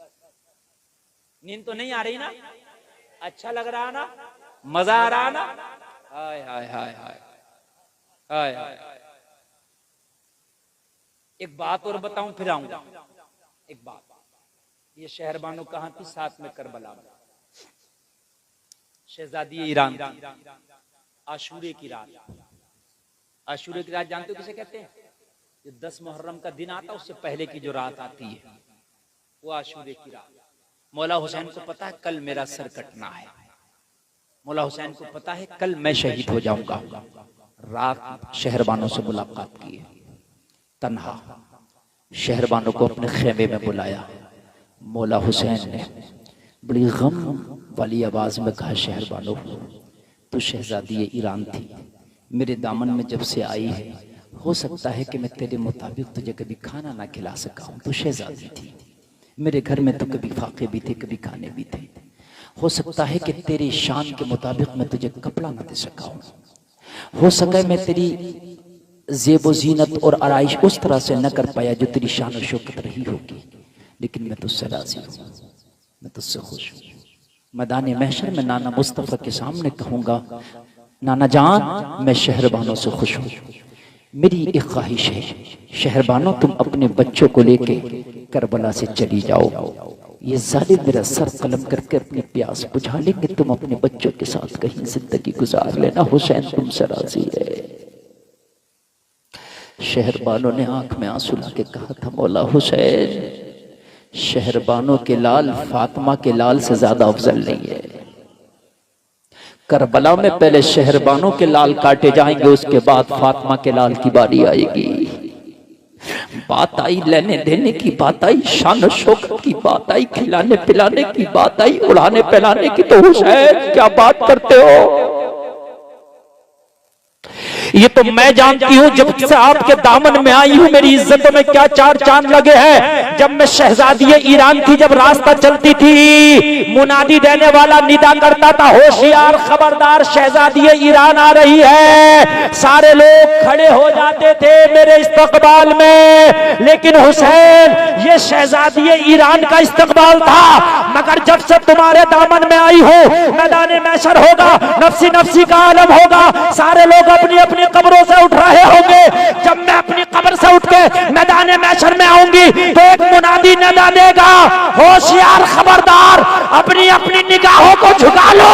नींद तो नहीं आ रही ना? अच्छा लग रहा ना? मजा आ रहा ना? हाय हाय हाय हाय हाय हाय। एक बात और बताऊं फिर आऊंगा। एक बात, ये शहरबानो कहां थी? साथ में करबला में। शहजादी ईरान थी। आशूरे की रात, आशूरे की रात जानते हो किसे कहते हैं? ये 10 मुहर्रम का दिन आता, उससे पहले की जो रात आती है वो आशूरे की रात। मौला हुसैन को पता है कल मेरा सर कटना है, मौला हुसैन को पता है कल मैं शहीद हो जाऊंगा। रात शहरबानों से मुलाकात की है, तन्हा शहरबानों को अपने खेमे में बुलाया। मौला हुसैन ने बड़ी गम वाली आवाज में कहा, शहरबानों तू शहजादी ईरान थी, मेरे दामन में जब से आई है, हो सकता है कि मैं तेरे मुताबिक तुझे कभी खाना ना खिला सका हूं। तू शहजादी थी, मेरे घर में तो कभी फाके भी थे, कभी खाने भी थे। हो सकता है कि तेरी शान के मुताबिक मैं तुझे कपड़ा ना दे सका हूं, हो सका मैं तेरी ज़ेबो ज़ीनत और आराइश उस तरह से न कर पाया जो तेरी शान और शौकत रही होगी, लेकिन मैं तुझसे राजी हूँ, मैं तुझसे खुश हूँ। मैदान महशर में नाना मुस्तफ़ा के सामने कहूँगा, नाना जान मैं शहरबानों से खुश हूँ। मेरी एक ख्वाहिश है, शहरबानों तुम अपने बच्चों को लेके करबला से चली जाओ। ये जालिम मेरा सर कलम करके अपनी प्यास बुझा लेंगे, तुम अपने बच्चों के साथ कहीं जिंदगी गुजार लेना। हुसैन तुमसे राजी है। शहरबानों ने आंख में आंसू लाके कहा था, मौला हुसैन शहरबानों के लाल फातिमा के लाल से ज्यादा अफजल नहीं है। करबला में पहले शहरबानों के लाल काटे जाएंगे, उसके बाद फातिमा के लाल की बारी आएगी। बात आई लेने देने की, बात आई शान शौकत की, बात आई खिलाने पिलाने की, बात आई उड़ाने पिलाने की, तो हुसैन क्या बात करते हो? ये तो मैं जानती हूँ, जब से आपके दामन में आई हूँ मेरी इज्जतों में क्या चार चांद लगे हैं। जब मैं शहजादी ईरान थी, जब रास्ता चलती थी, मुनादी देने वाला निदा करता था, होशियार खबरदार शहजादी ईरान आ रही है। सारे लोग खड़े हो जाते थे मेरे इस्तकबाल में, लेकिन हुसैन ये शहजादी ईरान का इस्तकबाल था। मगर जब से तुम्हारे दामन में आई हो, मैदान महशर होगा, नफसी नफसी का आलम होगा, सारे लोग अपनी अपनी कब्रों से उठ रहे होंगे। जब मैं अपनी कब्र से उठ के मैदान महशर में आऊंगी तो एक मुनादी निदा देगा, होशियार खबरदार अपनी अपनी निगाहों को झुका लो,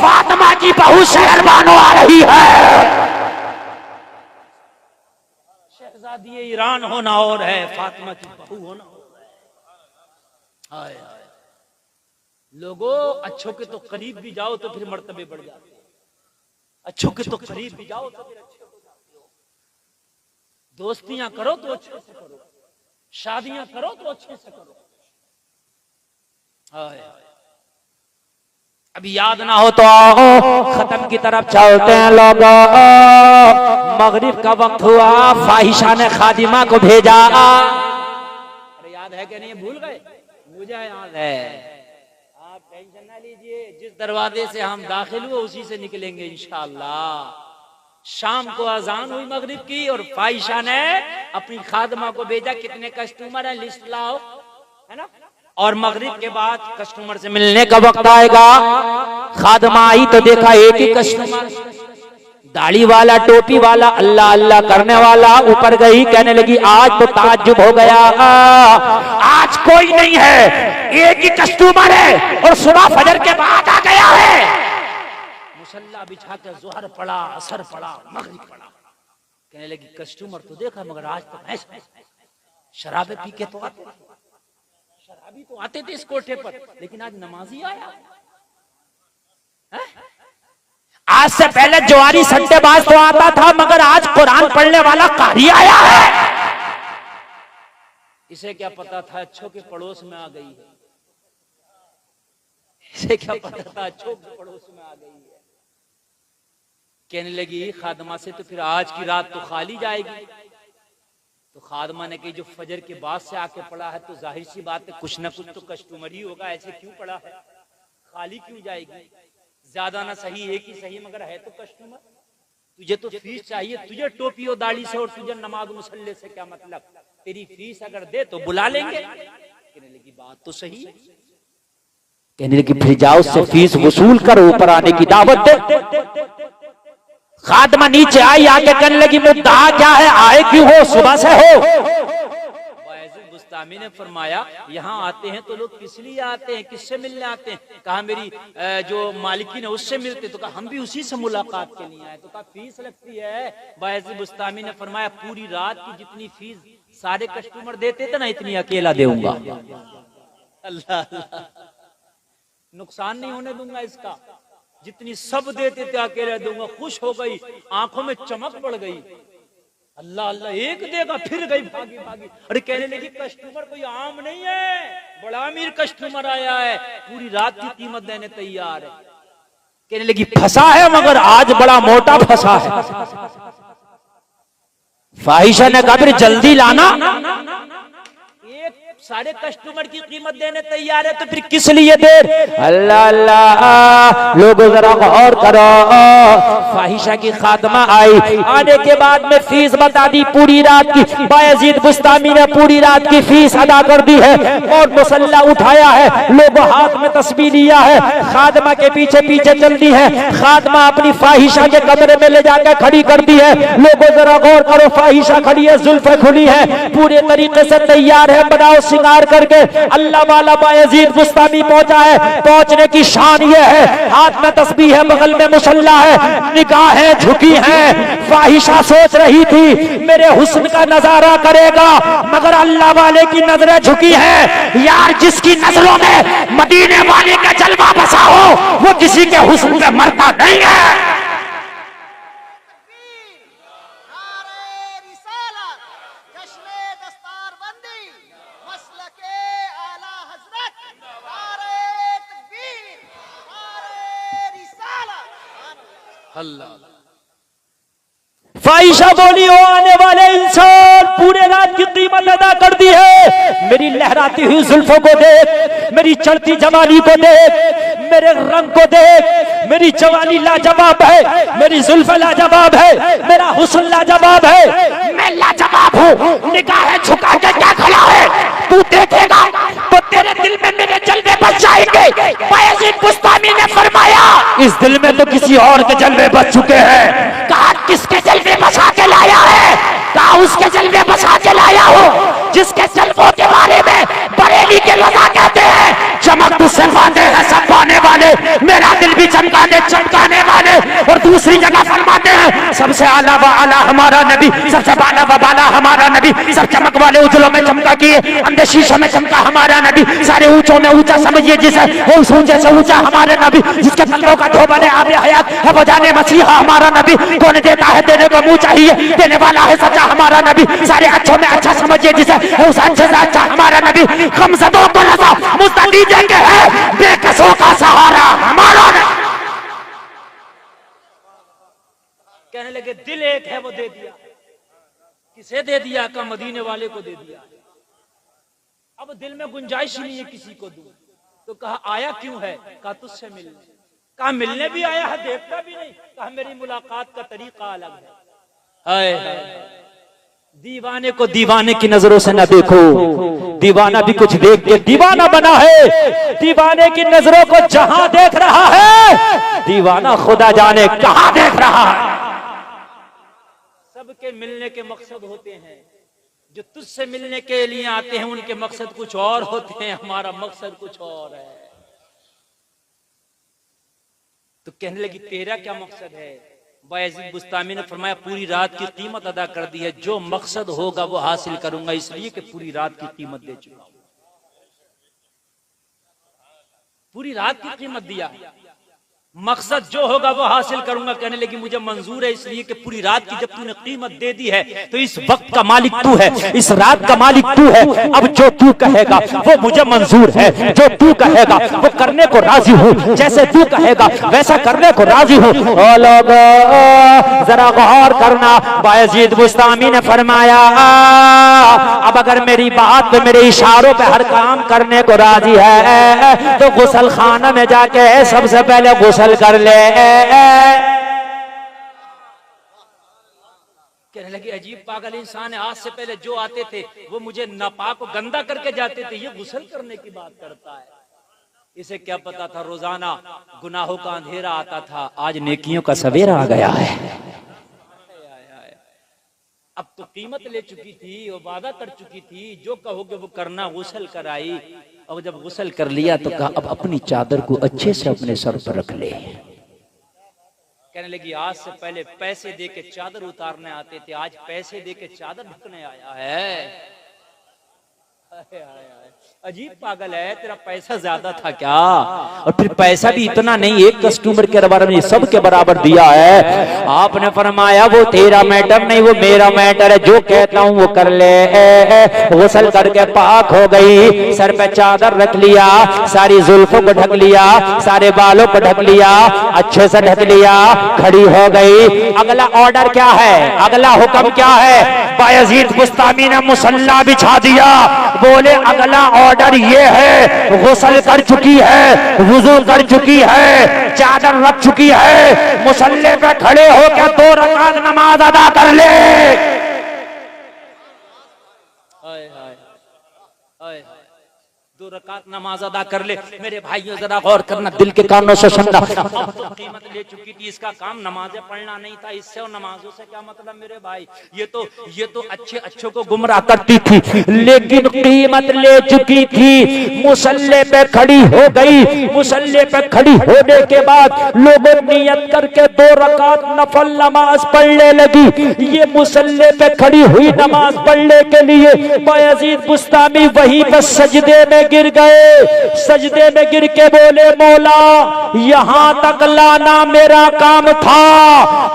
फातिमा की बहू शहरबानो आ रही है। शहजादी ईरान होना और है, फातिमा की बहू होना और है। हाय हाय लोगों, अच्छों के तो करीब भी जाओ तो फिर मर्तबे बढ़ जाते, अच्छों के तो करीब भी जाओ तो फिर अच्छे हो जाते हो। दोस्तियां करो तो अच्छे से करो, शादियां करो तो अच्छे से करो। हाय अभी याद ना हो तो आओ खत्म की तरफ चलते हैं लोगों। मगरिब का वक्त हुआ, फाहिशा ने खादिमा को भेजा। अरे याद है कि नहीं, भूल गए? मुझे याद है। आप टेंशन ना लीजिए, जिस दरवाजे से हम दाखिल हुए उसी से निकलेंगे इंशाअल्लाह। शाम को अजान हुई मगरिब की और फाहिशा ने अपनी खादमा को भेजा, कितने कस्टमर हैं लिस्ट लाओ, है ना। और मगरिब के बाद कस्टमर से मिलने का वक्त आएगा। खादमा आई तो देखा एक ही कस्टमर, दाढ़ी वाला, टोपी वाला, अल्लाह अल्लाह करने वाला। ऊपर गई, कहने लगी आज तो ताज्जुब हो गया, आज कोई नहीं है, एक ही कस्टमर है और सुबह फजर के बाद आ गया है। मुसल्ला बिछा के ज़ोहर पड़ा, असर पड़ा, मगरिब पड़ा। कहने लगी कस्टमर तो देखा मगर आज तो भैंस शराबे पी के तो आते, शराबी तो आते थे इस कोठे पर, लेकिन आज नमाजी आया है? आज से पहले जवारी सट्टेबाज तो आता था, मगर आज कुरान पढ़ने वाला कारी आया है। इसे क्या पता था अच्छों के पड़ोस में आ गई है, इसे क्या पता था अच्छों के पड़ोस में आ गई है। कहने लगी खादमा से तो फिर आज की रात तो खाली जाएगी। तो खादमा ने कही जो फजर के बाद से आके पड़ा है तो जाहिर सी बात है कुछ ना कुछ तो कस्टमर ही होगा, ऐसे क्यों पड़ा है, खाली क्यों जाएगी। ज्यादा ना सही, एक ही सही, मगर है तो कस्टमर। तुझे तो फीस चाहिए, तुझे टोपी और दाढ़ी से और तुझे नमाज मुसल्ले से क्या मतलब, तेरी फीस अगर दे तो बुला लेंगे। कहने लगी बात तो सही है। कहने लगी फिर जाओ उससे फीस वसूल कर ऊपर आने की दावत दे। खादमा नीचे आई, आके कहने लगी मुद्दा क्या है, आए क्यों हो, सुबह से हो। बुस्तामी ने फरमाया यहाँ आते हैं तो लोग किस लिए आते हैं, किससे मिलने आते हैं। कहा मेरी जो मालिकीन है उससे मिलते, तो कहा हम भी उसी से मुलाकात के लिए आए। तो कहा फीस लगती है। बायज़ीद बुस्तामी ने फरमाया पूरी रात की जितनी फीस सारे कस्टमर देते थे ना, इतनी अकेला दूंगा। अल्लाह, नुकसान नहीं होने दूंगा इसका, जितनी सब देते थे अकेला दूंगा। खुश हो गई, आंखों में चमक बढ़ गई। अल्लाह अल्लाह, एक देगा फिर गई भागी भागी। अरे कहने लगी कस्टमर कोई आम नहीं है, बड़ा अमीर कस्टमर आया है, पूरी रात की कीमत देने तैयार है। कहने लगी फंसा है मगर आज बड़ा मोटा फंसा है। फाहिशा ने कहा फिर जल्दी लाना। एक सारे कस्टमर की कीमत देने तैयार है तो फिर किस लिए देर। अल्लाह अल्लाह, लोगों जरा गौर करो। फाहिशा की खादमा आई, आने के बाद में फीस बता दी पूरी रात की। बायजीद बुस्तामी ने पूरी रात की फीस अदा कर दी है और मुसल्ला उठाया है, लोगों हाथ में तस्बीह लिया है, खादमा के पीछे पीछे चल दी है। खादमा अपनी फाहिशा के कमरे में ले जाकर खड़ी कर दी है। लोगों जरा गौर करो, फाहिशा खड़ी है, जुल्फे खुली है, पूरे तरीके से तैयार है, बनाओ सिंगार करके। अल्लाह वाला बायजीद बुस्तामी पहुंचा है। पहुंचने की शान ये है, हाथ में तस्बीह है, बगल में मुसल्ला है, निगाहें झुकी हैं। फाहिशा सोच रही थी मेरे हुस्न का नजारा करेगा, मगर अल्लाह वाले की नजरें झुकी हैं। यार जिसकी नजरों में मदीने वाले का जलवा बसा हो वो किसी के हुस्न पे मरता नहीं है। फाहिशा बोली हो आने वाले इंसान पूरे रात की कीमत अदा कर दी है। मेरी लहराती हुई जुल्फों को देख, मेरी चढ़ती जवानी को देख, मेरे रंग को देख। मेरी जवानी लाजवाब है, मेरी जुल्फे लाजवाब है, मेरा हुस्न लाजवाब है, मैं लाजवाब हूँ। निगाहें झुका के क्या खड़ा है, तू देखेगा तो तेरे दिल में मेरे जलवे बच जाएंगे। बायजीद बुस्तामी ने फरमाया इस दिल में तो किसी और के जलवे बच चुके हैं। कहा किसके जलवे बचा के लाया है, कहा उसके जलवे बचा के लाया हो जिसके जलवों के बारे में बरेली के रज़ा कहते हैं चमक तुझसे बांधे हैं सब पाने वाले, मेरा दिल भी चमकाने वाले। और दूसरी जगह फरमाते हैं सबसे आला व आला हमारा नबी, सबसे बाला व बाला हमारा नबी, सब चमक वाले उजलों में चमका किए, अंदर शीशों में चमका हमारा नबी, सारे ऊंचों में ऊंचा समझिए जिसे, उस ऊंचे से ऊंचा हमारे नबी, जिसके पत्रों का धोबने आबे हयात है वो जाने मसीहा हमारा नबी। कौन देता है देने को मुंह चाहिए, देने वाला है सच्चा हमारा नबी, सारे अच्छों में अच्छा समझिए जिसे, उस अच्छे से अच्छा हमारा नबी। खमसदों को रज़ा मुस्तकी देंगे है बेकसों का सहारा हमारा नबी। कहने लगे दिल एक है वो दे दिया, किसे दे दिया, का मदीने वाले को दे दिया। अब दिल में गुंजाइश ही नहीं है किसी को दूं। तो कहा आया क्यों है? कहा तुझसे मिलने। कहा मिलने भी आया है, देखता भी नहीं। कहा मेरी मुलाकात का तरीका अलग है। हाय हाय। दीवाने को दीवाने की नजरों से न देखो, दीवाना भी कुछ देख के दीवाना बना है। दीवाने की नजरों को जहां देख रहा है, दीवाना खुदा जाने कहां देख रहा है। सबके मिलने के मकसद होते हैं, जो तुझसे मिलने के लिए आते हैं उनके मकसद कुछ और होते हैं, हमारा मकसद कुछ और है। तो कहने लगी तेरा क्या मकसद है? बायजीद बुस्तामी ने फरमाया पूरी रात की कीमत अदा कर दी है, जो मकसद होगा वो हासिल करूंगा, इसलिए कि पूरी रात की कीमत दे चुका हूं। पूरी रात की कीमत दिया, मकसद जो होगा वो हासिल करूंगा। कहने लगी मुझे मंजूर है, इसलिए कि पूरी रात की जब तूने कीमत दे दी है तो इस वक्त का मालिक तू है, इस रात का मालिक तू है। अब जो तू कहेगा वो मुझे मंजूर है, जो तू कहेगा वो करने को राजी हूँ, जैसे तू कहेगा वैसा करने को राजी हूँ। ओ लोगो जरा गौर करना, बायजीद बुस्तामी ने फरमाया अब अगर मेरी बात पे मेरे इशारों पे हर काम करने को राजी है तो गुसल खाना में जाके सबसे पहले गुसल कर ले। कहने लगी अजीब पागल इंसान है, आज से पहले जो आते थे वो मुझे नापाक को गंदा करके जाते थे, ये गुसल करने की बात करता है। इसे क्या पता था रोजाना गुनाहों का अंधेरा आता था, आज नेकियों का सवेरा आ गया है। अब तो कीमत ले चुकी थी, वो वादा कर चुकी थी, जो कहोगे वो करना। गुसल कराई, और जब गुसल कर लिया तो कहा अब अपनी चादर को अच्छे से अपने सर पर रख ले। कहने लगी आज से पहले पैसे दे के चादर उतारने आते थे, आज पैसे दे के चादर ढकने आया है। अजीब पागल है, तेरा पैसा ज्यादा था क्या? और फिर पैसा भी इतना नहीं, एक कस्टमर के बराबर नहीं, सबके बराबर दिया है। आपने फरमाया वो तेरा मैटर नहीं, वो मेरा मैटर है, जो कहता हूँ वो कर ले। गुस्ल करके पाक हो गई, सर पे चादर रख लिया, सारी जुल्फों को ढक लिया, सारे बालों को ढक लिया, अच्छे से ढक लिया, खड़ी हो गई। अगला ऑर्डर क्या है, अगला हुक्म क्या है? बायजीद बुस्तामी ने मुसल्ला बिछा दिया। बोले अगला ऑर्डर ये है, गुस्ल कर चुकी है, वुजू कर चुकी है, चादर रख चुकी है, मुसल्ले पे खड़े होकर 2 रकात नमाज अदा कर ले। हाय हाय हाय, 2 रकात नमाज अदा कर ले। मेरे भाइयों जरा गौर करना, दिल के कानों से सुनना। अब तो कीमत ले चुकी थी, इसका काम नमाजें पढ़ना नहीं था, इससे और नमाजों से क्या मतलब मेरे भाई? ये तो अच्छे अच्छों को गुमराह करती थी, लेकिन कीमत ले चुकी थी। मुसल्ले पे खड़ी हो गई, मुसल्ले पे खड़ी होने के बाद लोगों नियत करके 2 रकात नफल नमाज पढ़ने लगी। ये मुसल्ले पे खड़ी हुई नमाज पढ़ने के लिए बायजीद बुस्तामी वहीं पर सजदे में गिर गए। सजदे में गिर के बोले मौला यहां तक लाना मेरा काम था,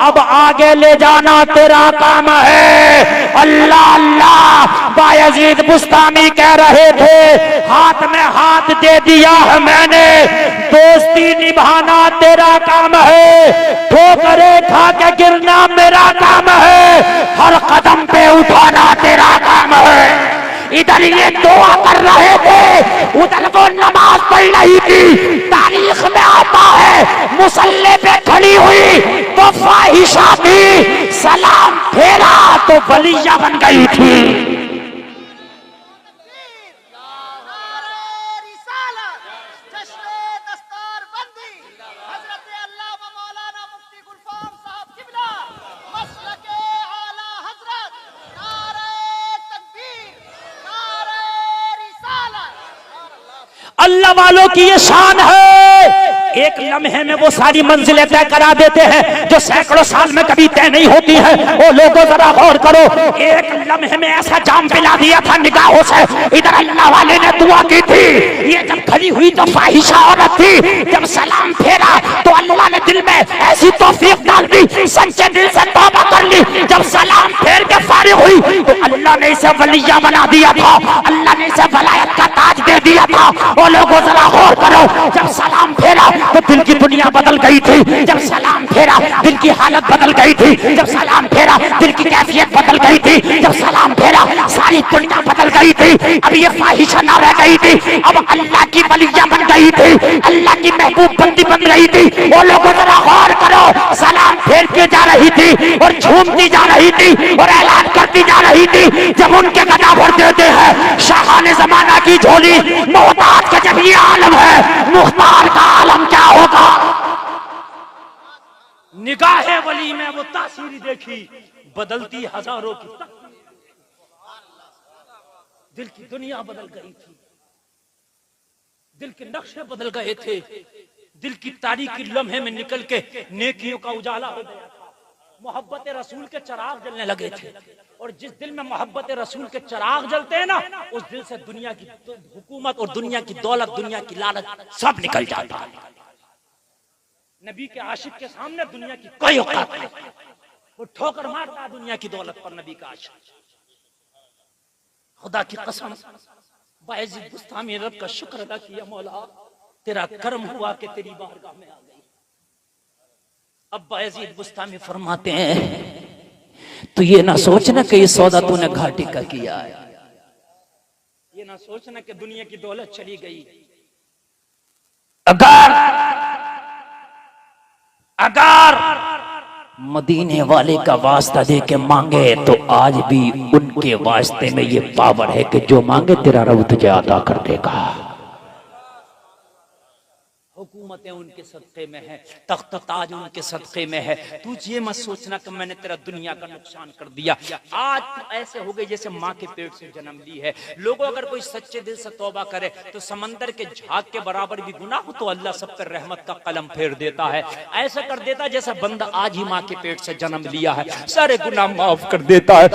अब आगे ले जाना तेरा काम है। अल्लाह अल्लाह बायजीद बुस्तामी कह रहे थे, हाथ में हाथ दे दिया है मैंने, दोस्ती निभाना तेरा काम है, ठोकरें खा के गिरना मेरा काम है, हर कदम पे उठाना तेरा काम है। इधर ये दुआ कर रहे थे, उधर वो नमाज पढ़ रही थी। तारीख में आता है मुसल्ले पे खड़ी हुई तो फाहिशा थी, सलाम फेरा तो वलिया बन गई थी। अल्लाह वालों की ये शान है, एक लम्हे में वो सारी मंजिलें तय करा देते हैं जो सैकड़ों साल में कभी तय नहीं होती है। ओ लोगों जरा गौर करो, एक लम्हे में ऐसा जाम पिला दिया था निगाहों से। इधर अल्लाह वाले ने दुआ की थी, ये जब खड़ी हुई तो फाहिशा औरत थी, जब सलाम फेरा तो अल्लाह ने दिल में ऐसी तौफीक डाल दी, सच्चे दिल से तौबा कर ली। जब सलाम फेर के फारिग हुई तो अल्लाह ने इसे वलिया बना दिया था, अल्लाह ने इसे वलायत का ताज दे दिया था। ओ लोगों जरा गौर करो, जब सलाम फेरा तो दिल की दुनिया बदल गई थी। जब सलाम फेरा दिल की हालत बदल गई थी। जब सलाम फेरा दिल की कैफियत बदल गई थी। जब सलाम फेरा सारी दुनिया बदल गई थी। अब ये ख्वाहिशा ना रह गई थी, अब अल्लाह की वलिया बन गई थी, अल्लाह की महबूब बंदी बन गई थी। वो लोगों जरा गौर करो, सलाम फेर के जा रही थी और झूमती जा रही थी और ऐलान करती जा रही थी। जब उनके गदा भर देते हैं शाहाने जमाना की झोली, मोहताज का जब ये आलम है, मुख्तार का आलम क्या होगा। निगाहे वली में वो तासीर देखी, बदलती हजारों की तकदीर। दिल की दुनिया बदल गई थी, दिल के नक्शे बदल गए थे, दिल की तारीकी लम्हे में निकल के नेकियों का उजाला हो गया था। मोहब्बत रसूल के चिराग जलने लगे थे, और जिस दिल में मोहब्बत रसूल के चिराग जलते हैं ना, उस दिल से दुनिया की हुकूमत और दुनिया की दौलत, दुनिया की लालच सब निकल जाता है। नबी के आशिक के सामने दुनिया की कोई औकात नहीं, वो ठोकर मारता है दुनिया की दौलत पर। नबी का आशिक, खुदा की कसम, बायज़ीद बुस्तामी रब का शुक्र अदा किया, मौला तेरा करम हुआ कि तेरी बारगाह में आ गई। अब बायज़ीद बुस्तामी फरमाते हैं, तो ये ना सोचना कि ये सौदा तूने घाटी का किया है, ये ना सोचना कि दुनिया की दौलत चली गई। अगर मदीने वाले का वास्ता दे के मांगे तो आज भी उनके वास्ते में ये पावर है कि जो मांगे तेरा रब तुझे अदा कर देगा। हुकूमतें उनके सदक़े में है, तख्त ताज उनके सदक़े में है। तू ये मत सोचना कि मैंने तेरा दुनिया का नुकसान कर दिया। आज तो ऐसे हो गए जैसे माँ के पेट से जन्म ली है। लोगों अगर कोई सच्चे दिल से तौबा करे तो समंदर के झाग के बराबर भी गुनाह हो तो अल्लाह सब पर रहमत का कलम फेर देता है। ऐसा कर देता है जैसा बंदा आज ही माँ के पेट से जन्म लिया है, सारे गुनाह माफ कर देता है।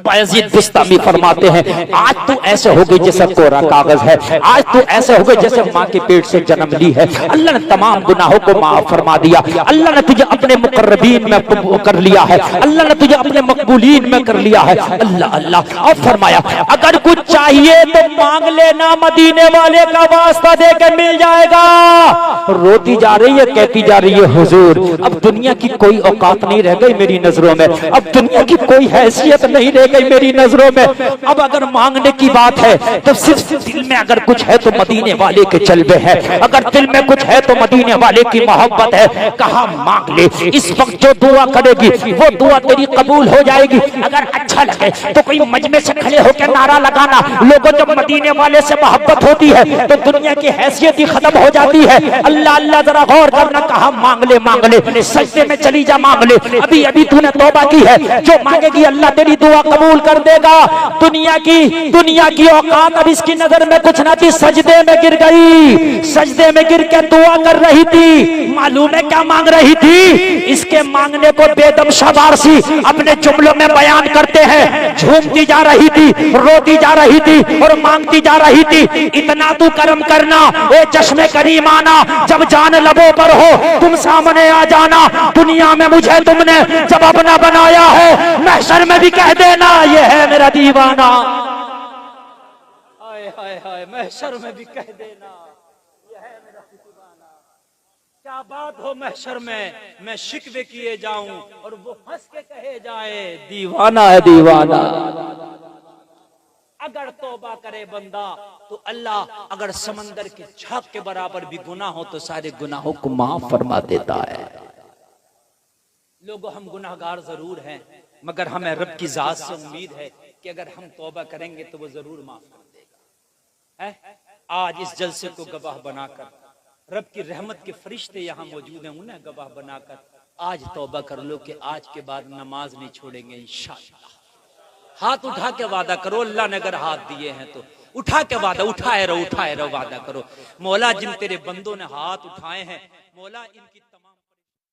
बायज़ीद बुस्तामी फरमाते हैं, आज तू ऐसे हो गई जैसा कोरा कागज है, आज तू ऐसे हो गई जैसे माँ के पेट से जन्म ली है। अल्लाह ने तमाम गुनाहों को माफ फरमा दिया, अल्लाह ने तुझे अपने मुकर्रबीन में कर लिया है, अल्लाह ने तुझे अपने मकबूलीन में कर लिया है। अल्लाह अल्लाह। अब फरमाया, अगर कुछ चाहिए तो मांग लेना, मदीने वाले का वास्ता दे के मिल जाएगा। रोती जा रही है, कहती जा रही है, हुजूर अब दुनिया की कोई औकात नहीं रह गई मेरी नजरों में, अब दुनिया की कोई हैसियत नहीं रह गई मेरी नजरों में। अब अगर मांगने की बात है तो सिर्फ दिल में अगर कुछ है तो मदीने वाले के जलवे है, अगर दिल में कुछ है तो मदीने वाले की मोहब्बत है। कहा मांग ले, इस वक्त जो दुआ करेगी वो दुआ तेरी कबूल हो जाएगी। अगर अच्छा लगे तो कोई मजमे से खड़े होकर नारा लगाना, लोगों जब मदीने वाले से मोहब्बत होती है तो दुनिया की हैसियत ही खत्म हो जाती है। अल्लाह अल्लाह जरा गौर करना, कहा मांग ले, सजदे में चली जा, मांग ले। अभी अभी तूने तौबा की है, जो मांगेगी अल्लाह तेरी दुआ कबूल कर देगा। दुनिया की औकात अब इसकी नजर में कुछ ना थी, सजदे में गिर गई, सजदे में गिर के दुआ कर रही थी। मालूम है क्या मांग रही थी? इसके मांगने को बेदम शबारसी अपने जुमलों में बयान करते हैं। झूमती जा रही थी, रोती जा रही थी और मांगती जा रही थी। इतना तू करम करना ए चश्मे करीम आना, जब जान लबों पर हो तुम सामने आ जाना। दुनिया में मुझे तुमने जब अपना बनाया है, महशर में भी कह देना ये है मेरा दीवाना। हाय हाय हाय, महशर में भी कह देना क्या बात हो। महशर में मैं शिकवे किए जाऊं और वो हंस के कहे जाए दीवाना है दीवाना। अगर तौबा करे बंदा तो अल्लाह अगर समंदर के झाग के बराबर भी गुनाह हो तो सारे गुनाहों को माफ फरमा देता है। लोगों हम गुनाहगार जरूर हैं, मगर हमें रब की जात से उम्मीद है कि अगर हम तौबा करेंगे तो वो जरूर माफ कर देगा। है आज इस जलसे को गवाह बनाकर रब की रहमत के फरिश्ते यहाँ मौजूद हैं, उन्हें गवाह बनाकर आज तौबा कर लो कि आज के बाद नमाज नहीं छोड़ेंगे इंशाअल्लाह। हाथ उठा के वादा करो, अल्लाह ने अगर हाथ दिए हैं तो उठा के वादा, उठाए रहो वादा करो। मौला जिन तेरे बंदों ने हाथ उठाए हैं, मौला इनकी